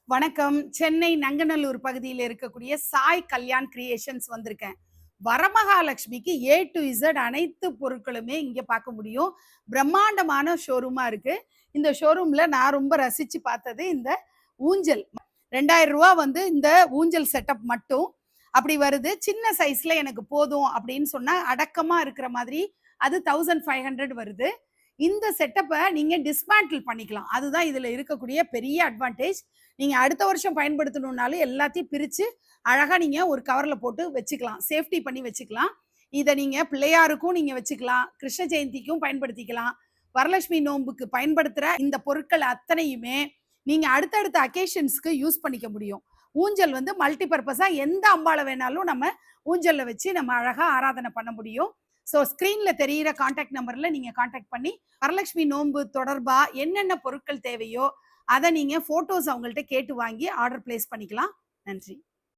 வணக்கம். சென்னை நங்கநல்லூர் பகுதியில இருக்கக்கூடிய சாய் கல்யாண் கிரியேஷன்ஸ் வந்திருக்கேன். வரமகாலட்சுமிக்கு ஏ டூ இசட் அனைத்து பொருட்களுமே இங்க பார்க்க முடியும். பிரம்மாண்டமான ஷோரூமா இருக்கு. இந்த ஷோரூம்ல நான் ரொம்ப ரசிச்சு பார்த்தது இந்த ஊஞ்சல். ரூ. 2000 வந்து இந்த ஊஞ்சல் செட்டப் மட்டும். அப்படி வருது. சின்ன சைஸ்ல எனக்கு போதும் அப்படின்னு சொன்னா அடக்கமா இருக்கிற மாதிரி அது 1500 வருது. இந்த செட்டப்பை நீங்க டிஸ்மேண்டில் பண்ணிக்கலாம். அதுதான் இதுல இருக்கக்கூடிய பெரிய அட்வான்டேஜ். நீங்க அடுத்த வருஷம் பயன்படுத்தணும்னாலும் எல்லாத்தையும் பிரிச்சு அழகா நீங்க ஒரு கவர்ல போட்டு வச்சுக்கலாம். சேஃப்டி பண்ணி வச்சுக்கலாம். இதை நீங்க பிள்ளையாருக்கும் நீங்க வச்சுக்கலாம், கிருஷ்ண ஜெயந்திக்கும் பயன்படுத்திக்கலாம். வரலட்சுமி நோன்புக்கு பயன்படுத்துற இந்த பொருட்கள் அத்தனையுமே நீங்க அடுத்தடுத்த அக்கேஷன்ஸ்க்கு யூஸ் பண்ணிக்க முடியும். ஊஞ்சல் வந்து மல்டி பர்பஸா எந்த அம்பால வேணாலும் நம்ம ஊஞ்சல்ல வச்சு நம்ம அழகா ஆராதனை பண்ண முடியும். ஸோ ஸ்க்ரீன்ல தெரியிற கான்டாக்ட் நம்பர்ல நீங்க கான்டாக்ட் பண்ணி வரலட்சுமி நோன்பு தொடர்பா என்னென்ன பொருட்கள் தேவையோ அதை நீங்க போட்டோஸ் அவங்கள்ட்ட கேட்டு வாங்கி ஆர்டர் பிளேஸ் பண்ணிக்கலாம். நன்றி.